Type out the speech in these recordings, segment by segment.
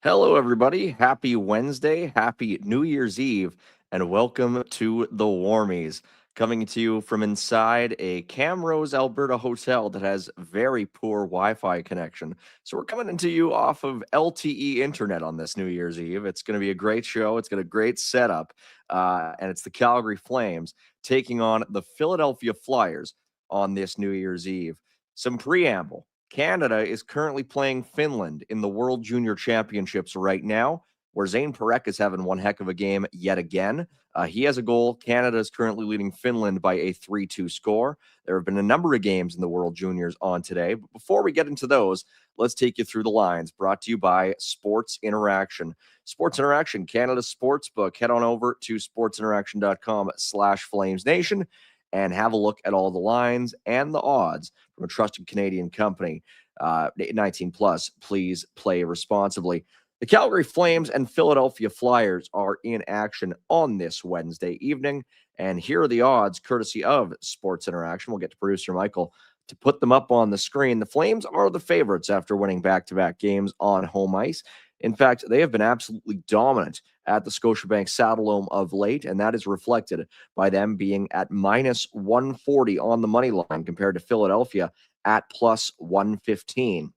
Hello, everybody. Happy Wednesday. Happy New Year's Eve. And welcome to the Warmies. Coming to you from inside a Camrose, Alberta hotel that has very poor Wi Fi connection. So we're coming into you off of LTE internet on this New Year's Eve. It's going to be a great show. It's got a great setup. And it's the Calgary Flames taking on the Philadelphia Flyers on this New Year's Eve. Some preamble. Canada is currently playing Finland in the World Junior Championships right now, where Parekh is having one heck of a game yet again. He has a goal. Canada is currently leading Finland by a 3-2 score. There have been a number of games in the World Juniors on today. But before we get into those, let's take you through the lines, brought to you by Sports Interaction. Sports Interaction, Canada's sports book. Head on over to sportsinteraction.com/FlamesNation and have a look at all the lines and the odds from a trusted Canadian company. 19 plus, please play responsibly. The Calgary Flames and Philadelphia Flyers are in action on this Wednesday evening. And here are the odds, courtesy of Sports Interaction. We'll get to producer Michael to put them up on the screen. The Flames are the favorites after winning back-to-back games on home ice. In fact, they have been absolutely dominant at the Scotiabank Saddledome of late, and that is reflected by them being at minus 140 on the money line compared to Philadelphia at plus 115.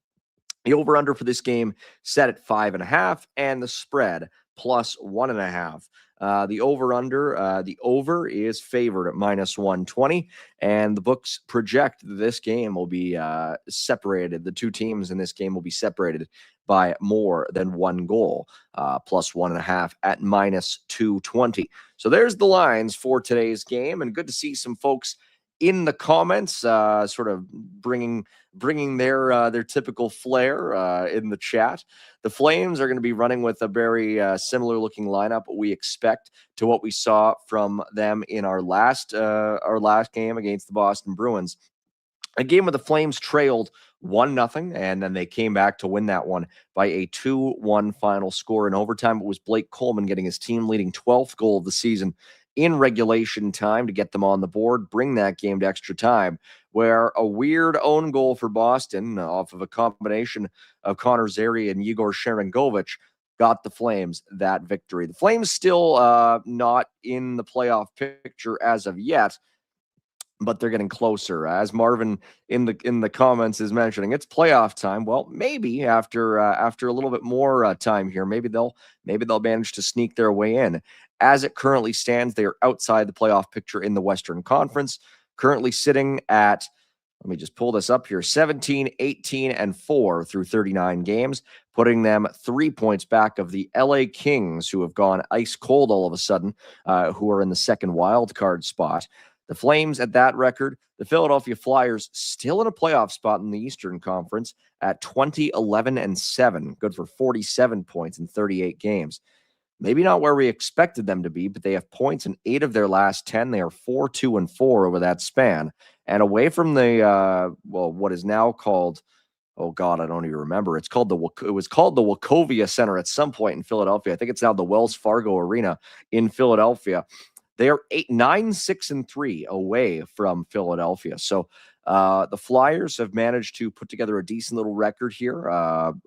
The over-under for this game set at 5.5, and the spread plus 1.5. The over is favored at minus 120, and the books project that this game will be separated. The two teams in this game will be separated by more than one goal, plus 1.5 at minus 220. So there's the lines for today's game, and good to see some folks in the comments, sort of bringing their typical flair in the chat. The Flames are going to be running with a very similar looking lineup we expect to what we saw from them in our last game against the Boston Bruins. A game where the Flames trailed 1-0, and then they came back to win that one by a 2-1 final score. In overtime, it was Blake Coleman getting his team-leading 12th goal of the season in regulation time to get them on the board, bring that game to extra time, where a weird own goal for Boston off of a combination of Connor Zary and Igor Sharangovich got the Flames that victory. The Flames still not in the playoff picture as of yet, but they're getting closer. As Marvin in the comments is mentioning, it's playoff time. Well, maybe after a little bit more time here, maybe they'll manage to sneak their way in. As it currently stands, they are outside the playoff picture in the Western Conference, currently sitting at, let me just pull this up here, 17, 18, and 4 through 39 games, putting them 3 points back of the LA Kings, who have gone ice cold all of a sudden, who are in the second wild card spot. The Flames at that record, the Philadelphia Flyers still in a playoff spot in the Eastern Conference at 20, 11, and 7, good for 47 points in 38 games. Maybe not where we expected them to be, but they have points in 8 of their last 10. They are 4-2 and 4 over that span. And away from the, what is now called, oh God, I don't even remember. It was called the Wachovia Center at some point in Philadelphia. I think it's now the Wells Fargo Arena in Philadelphia. They are 9-6-3 away from Philadelphia. So the Flyers have managed to put together a decent little record here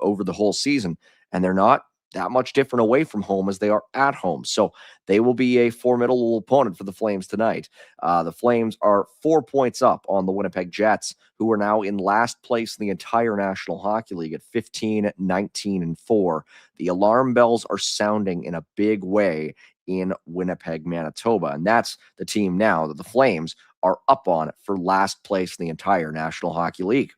over the whole season, and they're not that much different away from home as they are at home. So they will be a formidable opponent for the Flames tonight. The Flames are 4 points up on the Winnipeg Jets, who are now in last place in the entire National Hockey League at 15, 19, and 4. The alarm bells are sounding in a big way in Winnipeg, Manitoba. And that's the team now that the Flames are up on for last place in the entire National Hockey League.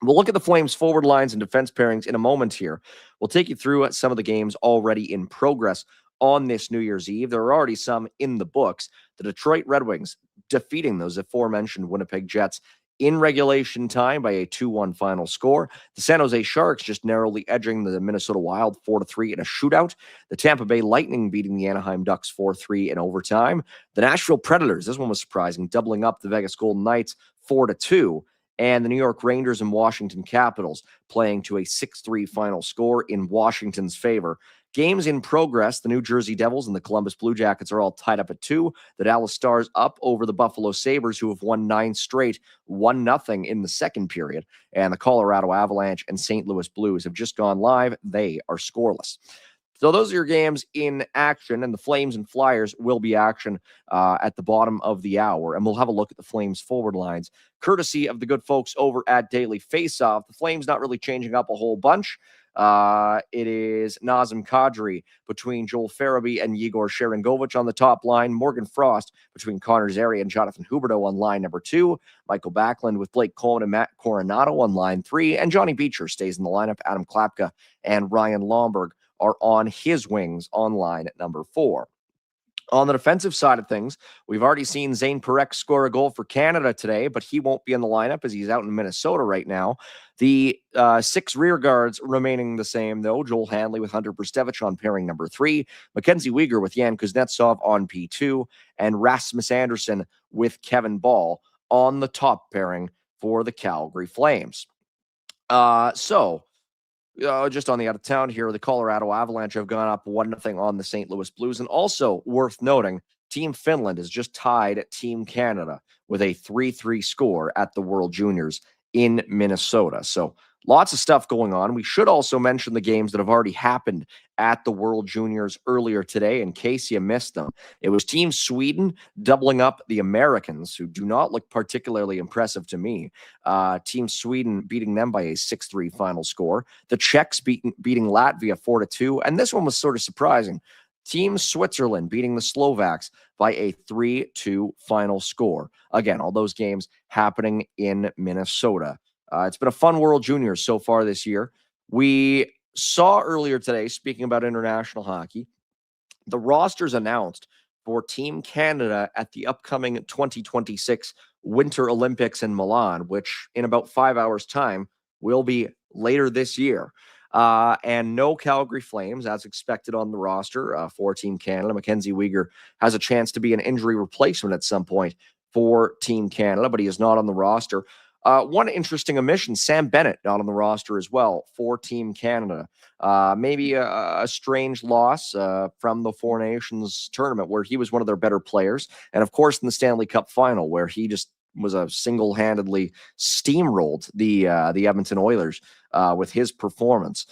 We'll look at the Flames forward lines and defense pairings in a moment here. We'll take you through some of the games already in progress on this New Year's Eve. There are already some in the books. The Detroit Red Wings defeating those aforementioned Winnipeg Jets in regulation time by a 2-1 final score. The San Jose Sharks just narrowly edging the Minnesota Wild 4-3 in a shootout. The Tampa Bay Lightning beating the Anaheim Ducks 4-3 in overtime. The Nashville Predators, this one was surprising, doubling up the Vegas Golden Knights 4-2. And the New York Rangers and Washington Capitals playing to a 6-3 final score in Washington's favor Games in progress, the New Jersey Devils and the Columbus Blue Jackets are all tied up at 2. The Dallas Stars up over the Buffalo Sabres, who have won 9 straight, 1-0 in the second period. And the Colorado Avalanche and St. Louis Blues have just gone live. They are scoreless. So those are your games in action, and the Flames and Flyers will be action at the bottom of the hour. And we'll have a look at the Flames forward lines, courtesy of the good folks over at Daily Faceoff. The Flames not really changing up a whole bunch. It is Nazem Kadri between Joel Farabee and Yegor Sharangovich on the top line. Morgan Frost between Connor Zary and Jonathan Huberdeau on line number 2. Michael Backlund with Blake Coleman and Matt Coronado on line 3. And Johnny Beecher stays in the lineup. Adam Klapka and Ryan Lomberg are on his wings on line at number 4. On the defensive side of things, we've already seen Zane Parekh score a goal for Canada today, but he won't be in the lineup as he's out in Minnesota right now. The 6 rear guards remaining the same, though. Joel Hanley with Hunter Brstevich on pairing number 3, Mackenzie Weegar with Yan Kuznetsov on P2, and Rasmus Anderson with Kevin Ball on the top pairing for the Calgary Flames. Just on the out of town here, the Colorado Avalanche have gone up 1-0 on the St. Louis Blues. And also worth noting, Team Finland has just tied Team Canada with a 3-3 score at the World Juniors in Minnesota. So lots of stuff going on. We should also mention the games that have already happened at the World Juniors earlier today, in case you missed them. It was Team Sweden doubling up the Americans, who do not look particularly impressive to me. Team Sweden beating them by a 6-3 final score. The Czechs beating Latvia 4-2. And this one was sort of surprising. Team Switzerland beating the Slovaks by a 3-2 final score. Again, all those games happening in Minnesota. It's been a fun World Juniors so far this year. We saw earlier today, speaking about international hockey, the rosters announced for Team Canada at the upcoming 2026 Winter Olympics in Milan, which in about 5 hours' time will be later this year. And no Calgary Flames, as expected, on the roster for Team Canada. Mackenzie Weegar has a chance to be an injury replacement at some point for Team Canada, but he is not on the roster. One interesting omission, Sam Bennett not on the roster as well for Team Canada. Maybe a strange loss from the Four Nations tournament, where he was one of their better players. And of course, in the Stanley Cup final, where he just was a single-handedly steamrolled the Edmonton Oilers with his performance.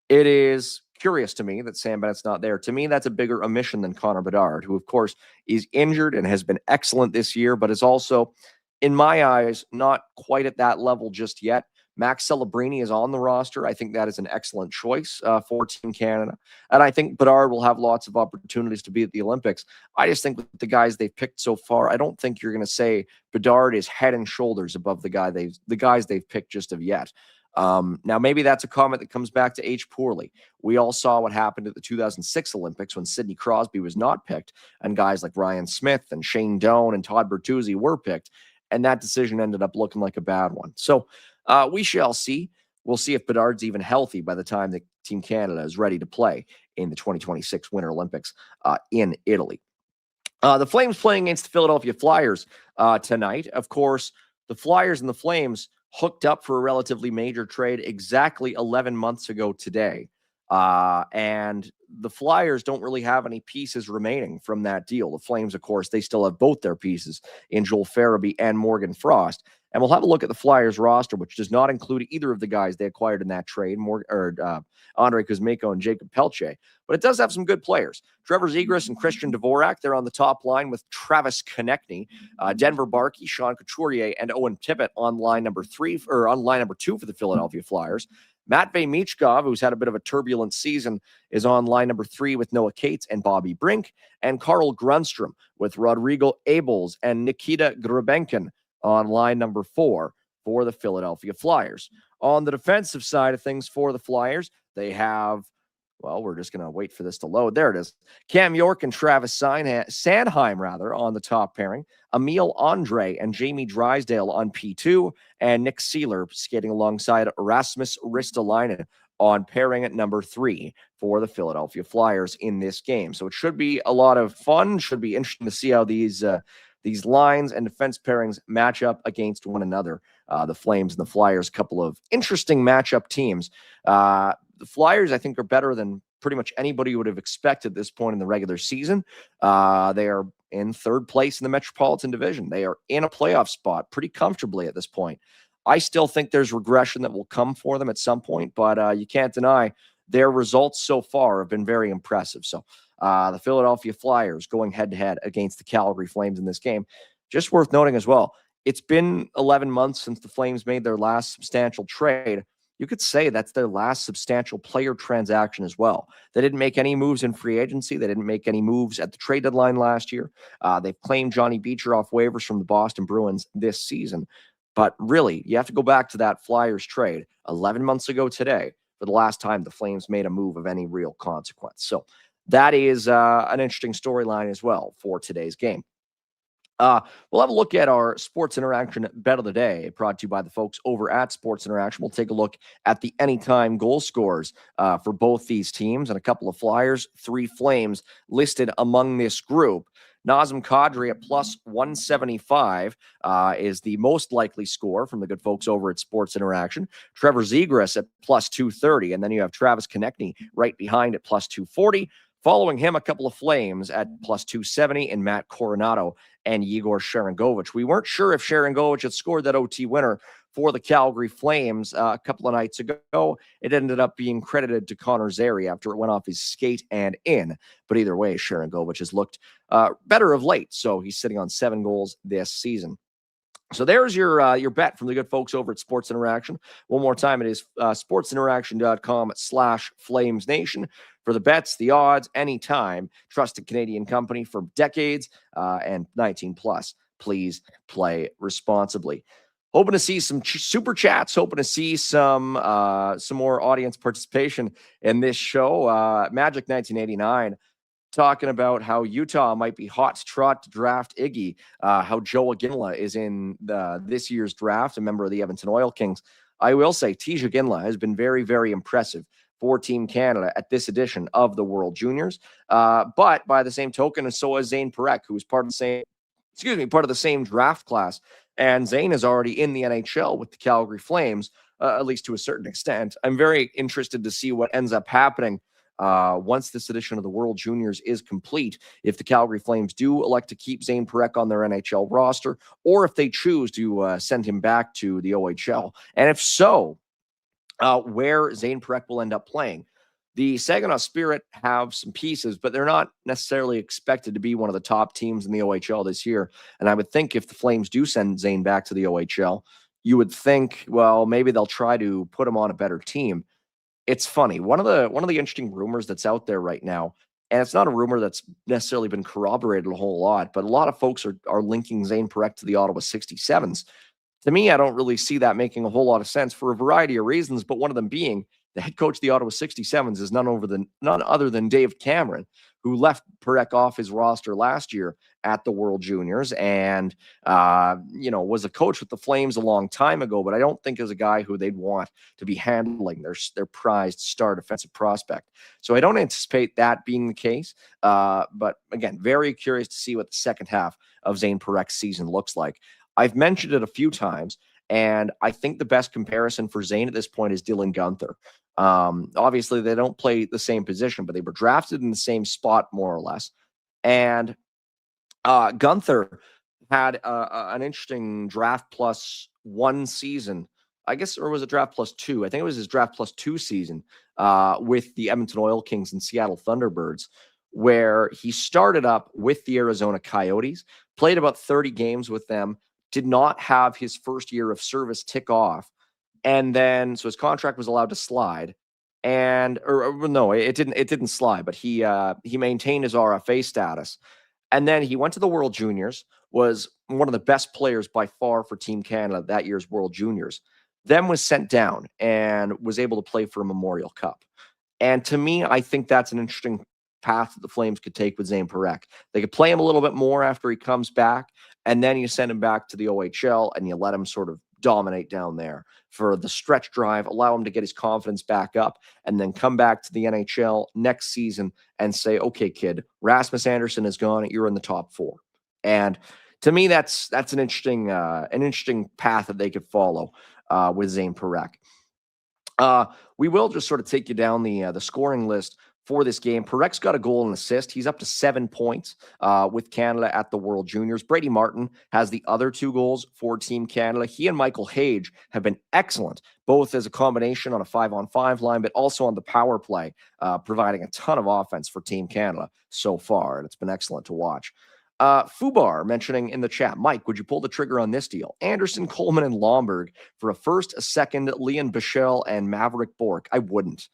It is curious to me that Sam Bennett's not there. To me, that's a bigger omission than Connor Bedard, who, of course, is injured and has been excellent this year, but is also, in my eyes, not quite at that level just yet. Max Celebrini is on the roster. I think that is an excellent choice for Team Canada. And I think Bedard will have lots of opportunities to be at the Olympics. I just think with the guys they've picked so far, I don't think you're going to say Bedard is head and shoulders above the guys they've picked just of yet. Now, maybe that's a comment that comes back to age poorly. We all saw what happened at the 2006 Olympics when Sidney Crosby was not picked, and guys like Ryan Smith and Shane Doan and Todd Bertuzzi were picked, and that decision ended up looking like a bad one. So we shall see. We'll see if Bedard's even healthy by the time that Team Canada is ready to play in the 2026 Winter Olympics in Italy. The Flames playing against the Philadelphia Flyers tonight. Of course, the Flyers and the Flames hooked up for a relatively major trade exactly 11 months ago today. And the Flyers don't really have any pieces remaining from that deal. The Flames, of course, they still have both their pieces in Joel Farabee and Morgan Frost. And we'll have a look at the Flyers roster, which does not include either of the guys they acquired in that trade, Andrei Kuzmenko and Jacob Pelche. But it does have some good players. Trevor Zegras and Christian Dvorak, they're on the top line with Travis Konechny, Denver Barkey, Sean Couturier, and Owen Tippett on line number 2 for the Philadelphia Flyers. Matvei Michkov, who's had a bit of a turbulent season, is on line number 3 with Noah Cates and Bobby Brink, and Carl Grunstrom with Rodrigo Abels and Nikita Grubenkin on line number 4 for the Philadelphia Flyers. On the defensive side of things for the Flyers, they have, well, we're just going to wait for this to load. There it is. Cam York and Travis Sanheim on the top pairing. Emil Andre and Jamie Drysdale on P2, and Nick Seeler skating alongside Rasmus Ristolainen on pairing at number 3 for the Philadelphia Flyers in this game. So it should be a lot of fun. Should be interesting to see how these lines and defense pairings match up against one another. The Flames and the Flyers, a couple of interesting matchup teams. The Flyers, I think, are better than pretty much anybody would have expected at this point in the regular season. They are in third place in the Metropolitan Division. They are in a playoff spot pretty comfortably at this point. I still think there's regression that will come for them at some point, but you can't deny their results so far have been very impressive. So the Philadelphia Flyers going head-to-head against the Calgary Flames in this game. Just worth noting as well, it's been 11 months since the Flames made their last substantial trade. You could say that's their last substantial player transaction as well. They didn't make any moves in free agency. They didn't make any moves at the trade deadline last year. They've claimed Johnny Beecher off waivers from the Boston Bruins this season. But really, you have to go back to that Flyers trade 11 months ago today for the last time the Flames made a move of any real consequence. So that is an interesting storyline as well for today's game. We'll have a look at our Sports Interaction Bet of the Day, brought to you by the folks over at Sports Interaction. We'll take a look at the anytime goal scorers for both these teams and a couple of Flyers, 3 Flames listed among this group. Nazem Kadri at plus 175 is the most likely score from the good folks over at Sports Interaction. Trevor Zegras at plus 230, and then you have Travis Konechny right behind at plus 240. Following him, a couple of Flames at plus 270 and Matt Coronado and Yegor Sharangovich. We weren't sure if Sharangovich had scored that OT winner for the Calgary Flames a couple of nights ago. It ended up being credited to Connor Zary after it went off his skate and in. But either way, Sharangovich has looked better of late. So he's sitting on 7 goals this season. So there's your bet from the good folks over at Sports Interaction. One more time, it is sportsinteraction.com/FlamesNation for the bets, the odds, anytime. Trusted Canadian company for decades and 19 plus. Please play responsibly. Hoping to see some super chats. Hoping to see some more audience participation in this show. Magic 1989. Talking about how Utah might be hot to trot to draft Iggy, how Joe Iginla is in this year's draft, a member of the Edmonton Oil Kings. I will say Tija Iginla has been very, very impressive for Team Canada at this edition of the World Juniors. But by the same token, so is Zane Parekh, who is part of the same draft class. And Zane is already in the NHL with the Calgary Flames, at least to a certain extent. I'm very interested to see what ends up happening once this edition of the World Juniors is complete, if the Calgary Flames do elect to keep Zane Parekh on their NHL roster, or if they choose to send him back to the OHL. And if so, where Zane Parekh will end up playing. The Saginaw Spirit have some pieces, but they're not necessarily expected to be one of the top teams in the OHL this year. And I would think if the Flames do send Zane back to the OHL, you would think, well, maybe they'll try to put him on a better team. It's funny. One of the interesting rumors that's out there right now, and it's not a rumor that's necessarily been corroborated a whole lot, but a lot of folks are linking Zane Parekh to the Ottawa 67s. To me, I don't really see that making a whole lot of sense for a variety of reasons, but one of them being the head coach of the Ottawa 67s is none other than Dave Cameron, who left Parekh off his roster last year at the World Juniors and, was a coach with the Flames a long time ago, but I don't think is a guy who they'd want to be handling their prized star defensive prospect. So I don't anticipate that being the case. But again, very curious to see what the second half of Zane Parekh's season looks like. I've mentioned it a few times, and I think the best comparison for Zane at this point is Dylan Guenther. Obviously, they don't play the same position, but they were drafted in the same spot, more or less. And Guenther had an interesting draft plus 1 season, I guess, or was it draft plus 2? I think it was his draft plus 2 season with the Edmonton Oil Kings and Seattle Thunderbirds, where he started up with the Arizona Coyotes, played about 30 games with them, did not have his first year of service tick off. And then, so his contract was allowed to slide, no, it didn't slide, but he maintained his RFA status. And then he went to the World Juniors, was one of the best players by far for Team Canada that year's World Juniors, then was sent down and was able to play for a Memorial Cup. And to me, I think that's an interesting path that the Flames could take with Zane Parekh. They could play him a little bit more after he comes back, and then you send him back to the OHL and you let him sort of dominate down there for the stretch drive, allow him to get his confidence back up, and then come back to the NHL next season and say, okay, kid, Rasmus Andersson is gone. You're in the top 4. And to me, that's an interesting path that they could follow with Zane Parekh. We will just sort of take you down the scoring list for this game. Parekh's got a goal and assist. He's up to 7 points with Canada at the World Juniors. Brady Martin has the other 2 goals for Team Canada. He and Michael Hage have been excellent, both as a combination on a 5-on-5 line, but also on the power play, providing a ton of offense for Team Canada so far, and it's been excellent to watch. Fubar mentioning in the chat, Mike, would you pull the trigger on this deal? Anderson, Coleman, and Lomberg for a first, a second, Leon Bichelle, and Maverick Bourque. I wouldn't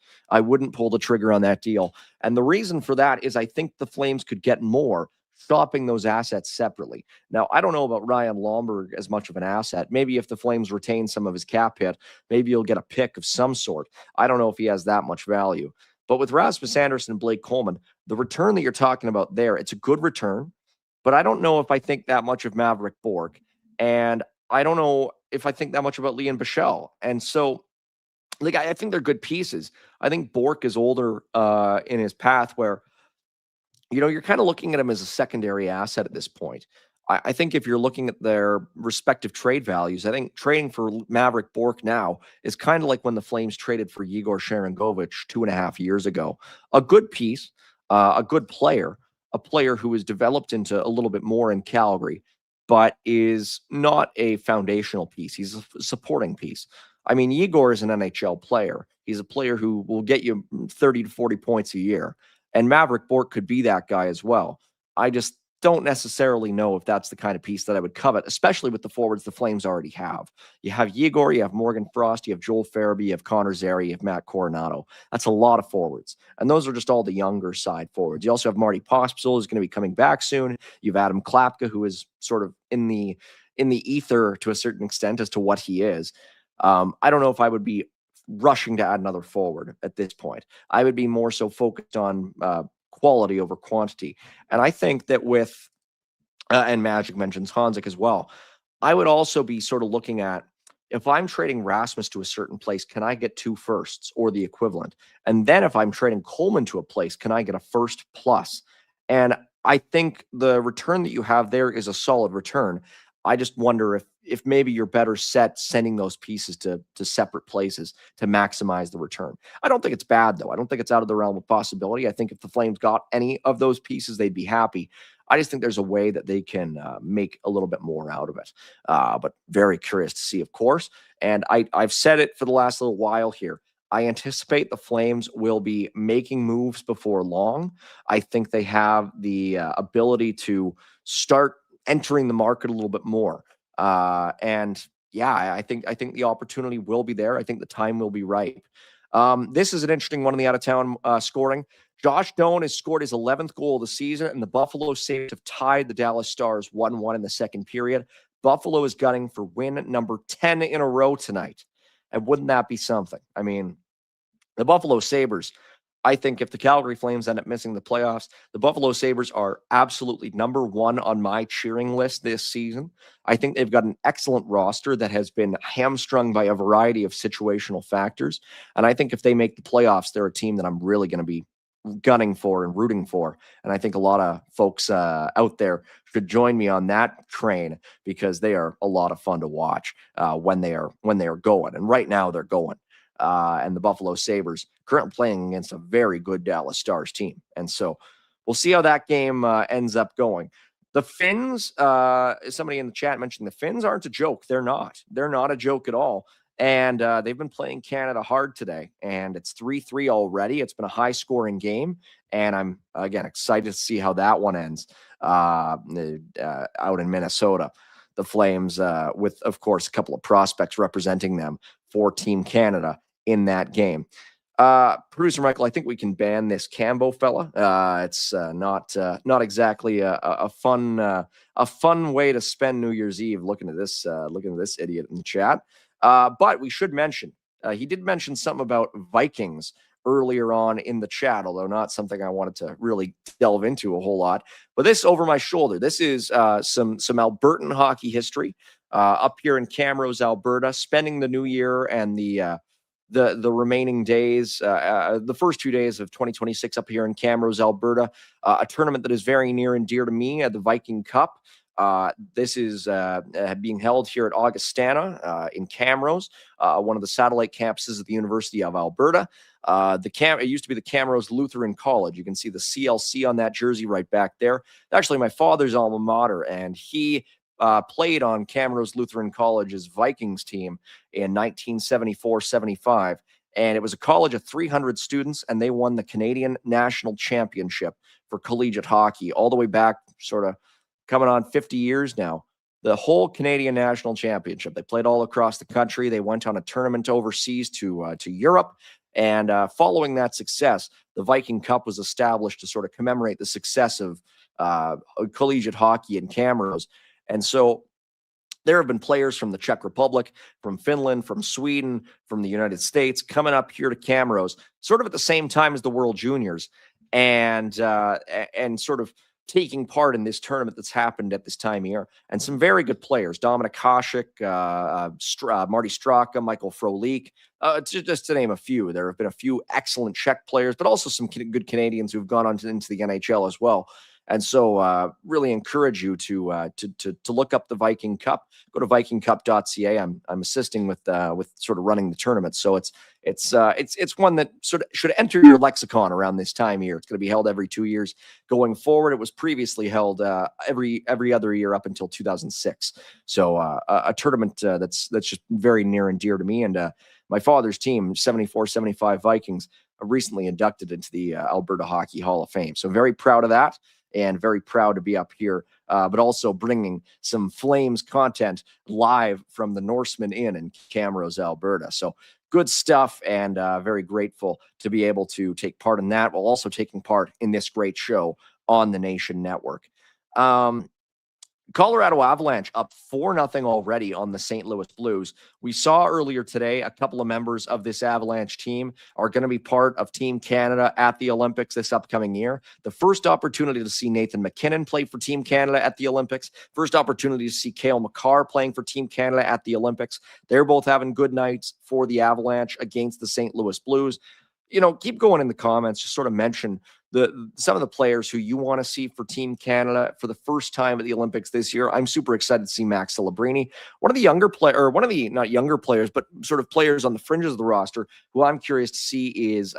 pull the trigger on that deal. And the reason for that is I think the Flames could get more shopping those assets separately. Now, I don't know about Ryan Lomberg as much of an asset. Maybe if the Flames retain some of his cap hit, maybe you'll get a pick of some sort. I don't know if he has that much value. But with Rasmus Anderson and Blake Coleman, the return that you're talking about there, it's a good return. But I don't know if I think that much of Maverick Bourque. And I don't know if I think that much about Leon Bichelle. And so, like, I think they're good pieces. I think Bourque is older in his path where, you know, you're kind of looking at him as a secondary asset at this point. I think if you're looking at their respective trade values, I think trading for Maverick Bourque now is kind of like when the Flames traded for Yegor Sharangovich 2.5 years ago. A good piece, a good player, a player who has developed into a little bit more in Calgary, but is not a foundational piece. He's a supporting piece. I mean, Yegor is an NHL player. He's a player who will get you 30 to 40 points a year. And Maverick Bourque could be that guy as well. I just don't necessarily know if that's the kind of piece that I would covet, especially with the forwards the Flames already have. You have Yegor, you have Morgan Frost, you have Joel Farabee, you have Connor Zary, you have Matt Coronado. That's a lot of forwards. And those are just all the younger side forwards. You also have Marty Pospisil, who's going to be coming back soon. You have Adam Klapka, who is sort of in the ether to a certain extent as to what he is. I don't know if I would be rushing to add another forward at this point. I would be more so focused on quality over quantity. And I think that with, and Magic mentions Hanzik as well, I would also be sort of looking at, if I'm trading Rasmus to a certain place, can I get 2 firsts or the equivalent? And then if I'm trading Coleman to a place, can I get a first plus? And I think the return that you have there is a solid return. I just wonder if maybe you're better set sending those pieces to separate places to maximize the return. I don't think it's bad, though. I don't think it's out of the realm of possibility. I think if the Flames got any of those pieces, they'd be happy. I just think there's a way that they can make a little bit more out of it. But very curious to see, of course. And I've said it for the last little while here. I anticipate the Flames will be making moves before long. I think they have the ability to start entering the market a little bit more. And yeah, I think the opportunity will be there. I think the time will be ripe. This is an interesting one in the out-of-town scoring. Josh Doan has scored his 11th goal of the season, and the Buffalo Sabres have tied the Dallas Stars 1-1 in the second period. Buffalo is gunning for win number 10 in a row tonight. And wouldn't that be something? I mean, the Buffalo Sabres, I think if the Calgary Flames end up missing the playoffs, the Buffalo Sabres are absolutely number 1 on my cheering list this season. I think they've got an excellent roster that has been hamstrung by a variety of situational factors. And I think if they make the playoffs, they're a team that I'm really going to be gunning for and rooting for. And I think a lot of folks out there should join me on that train, because they are a lot of fun to watch when they are going. And right now they're going. And the Buffalo Sabres currently playing against a very good Dallas Stars team. And so we'll see how that game ends up going. The Finns, somebody in the chat mentioned the Finns aren't a joke. They're not. They're not a joke at all. And they've been playing Canada hard today, and it's 3-3 already. It's been a high-scoring game, and I'm, again, excited to see how that one ends out in Minnesota. The Flames, with, of course, a couple of prospects representing them for Team Canada in that game. Producer Michael, I think we can ban this Cambo fella. It's not exactly a fun way to spend New Year's Eve looking at this idiot in the chat. But we should mention, he did mention something about Vikings earlier on in the chat, although not something I wanted to really delve into a whole lot. But this over my shoulder, this is some Albertan hockey history up here in Camrose, Alberta, spending the new year and the remaining days, the first 2 days of 2026 up here in Camrose, Alberta, a tournament that is very near and dear to me, the Viking Cup. This is being held here at Augustana in Camrose, one of the satellite campuses of the University of Alberta. It used to be the Camrose Lutheran College. You can see the CLC on that jersey right back there. Actually, my father's alma mater, and he played on Camrose Lutheran College's Vikings team in 1974-75. And it was a college of 300 students, and they won the Canadian National Championship for collegiate hockey all the way back, sort of coming on 50 years now. The whole Canadian National Championship. They played all across the country. They went on a tournament overseas to Europe. And following that success, the Viking Cup was established to sort of commemorate the success of collegiate hockey in Camrose. And so there have been players from the Czech Republic, from Finland, from Sweden, from the United States coming up here to Camrose, sort of at the same time as the World Juniors, and sort of taking part in this tournament that's happened at this time of year. And some very good players: Dominik Hasek, Marty Straka, Michael Frolik, just to name a few. There have been a few excellent Czech players, but also some good Canadians who've gone on into the NHL as well. And so really encourage you to look up the Viking Cup. Go to vikingcup.ca. I'm assisting with sort of running the tournament. So it's one that sort of should enter your lexicon around this time here. It's going to be held every 2 years going forward. It was previously held every other year up until 2006. So a tournament that's just very near and dear to me. And my father's team, 74-75 Vikings, recently inducted into the Alberta Hockey Hall of Fame. So very proud of that. And very proud to be up here, but also bringing some Flames content live from the Norseman Inn in Camrose, Alberta. So good stuff, and very grateful to be able to take part in that, while also taking part in this great show on the Nation Network. Colorado Avalanche up 4-0 already on the St. Louis Blues. We saw earlier today a couple of members of this Avalanche team are going to be part of Team Canada at the Olympics this upcoming year. The first opportunity to see Nathan McKinnon play for Team Canada at the Olympics. First opportunity to see Cale Makar playing for Team Canada at the Olympics. They're both having good nights for the Avalanche against the St. Louis Blues. Keep going in the comments. Just sort of mention some of the players who you want to see for Team Canada for the first time at the Olympics this year. I'm super excited to see Max Celebrini, one of the not younger players, but sort of players on the fringes of the roster who I'm curious to see is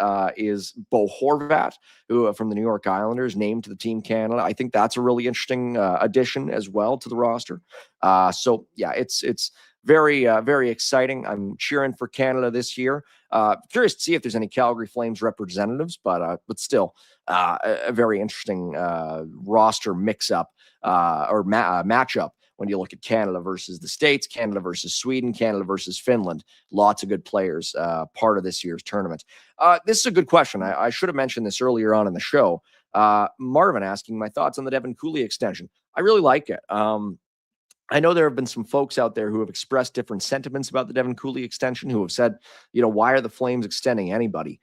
Bo Horvat, who from the New York Islanders, named to the Team Canada. I think that's a really interesting addition as well to the roster. So yeah, it's very, very exciting. I'm cheering for Canada this year. Curious to see if there's any Calgary Flames representatives, but still a very interesting roster mix-up or matchup when you look at Canada versus the States, Canada versus Sweden, Canada versus Finland. Lots of good players part of this year's tournament. This is a good question. I should have mentioned this earlier on in the show. Marvin asking my thoughts on the Devin Cooley extension. I really like it. I know there have been some folks out there who have expressed different sentiments about the Devin Cooley extension, who have said, why are the Flames extending anybody?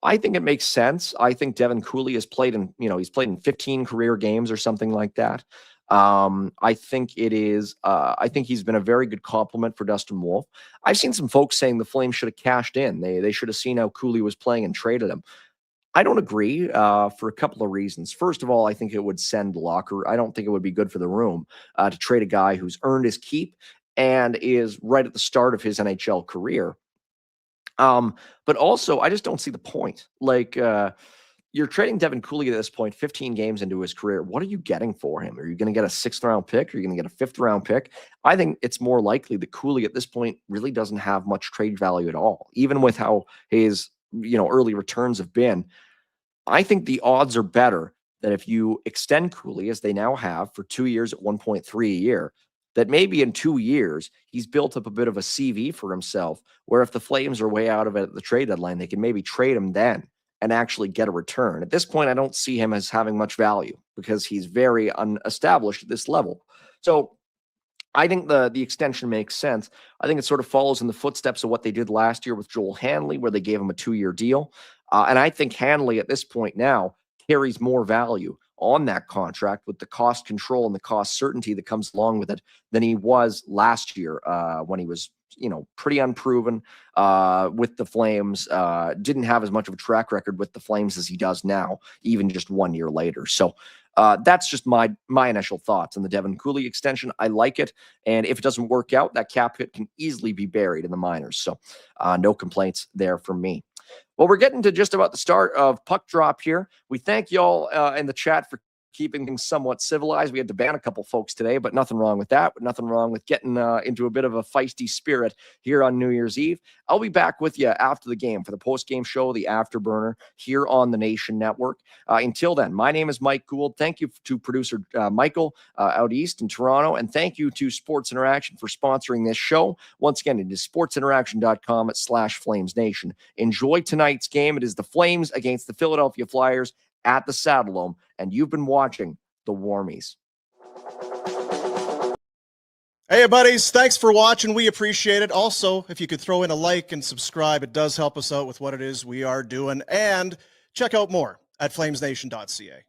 I think it makes sense. I think Devin Cooley has played in 15 career games or something like that. I think he's been a very good compliment for Dustin Wolf. I've seen some folks saying the Flames should have cashed in. They should have seen how Cooley was playing and traded him. I don't agree for a couple of reasons. First of all, I think it would send I don't think it would be good for the room to trade a guy who's earned his keep and is right at the start of his NHL career. But also, I just don't see the point. You're trading Devin Cooley at this point, 15 games into his career. What are you getting for him? Are you going to get a 6th-round pick? Are you going to get a 5th-round pick? I think it's more likely that Cooley at this point really doesn't have much trade value at all, even with how his early returns have been. I think the odds are better that if you extend Cooley, as they now have for 2 years at 1.3 a year, that maybe in 2 years he's built up a bit of a CV for himself, where if the Flames are way out of it at the trade deadline, they can maybe trade him then and actually get a return. At this point, I don't see him as having much value because he's very unestablished at this level. So I think the extension makes sense. I think it sort of follows in the footsteps of what they did last year with Joel Hanley, where they gave him a 2-year deal. And I think Hanley at this point now carries more value on that contract with the cost control and the cost certainty that comes along with it than he was last year when he was, pretty unproven with the Flames, didn't have as much of a track record with the Flames as he does now, even just 1 year later. So that's just my initial thoughts on the Devin Cooley extension. I like it. And if it doesn't work out, that cap hit can easily be buried in the minors. So no complaints there from me. Well, we're getting to just about the start of puck drop here. We thank y'all in the chat for keeping things somewhat civilized. We had to ban a couple folks today, but nothing wrong with that. But nothing wrong with getting into a bit of a feisty spirit here on New Year's Eve. I'll be back with you after the game for the post-game show, the Afterburner, here on the Nation Network. Until then, my name is Mike Gould. Thank you to producer Michael out east in Toronto, and thank you to Sports Interaction for sponsoring this show. Once again, it is sportsinteraction.com/FlamesNation. Enjoy tonight's game. It is the Flames against the Philadelphia Flyers at the Saddledome, and you've been watching the Warmies. Hey, buddies. Thanks for watching. We appreciate it. Also, if you could throw in a like and subscribe, it does help us out with what it is we are doing. And check out more at flamesnation.ca.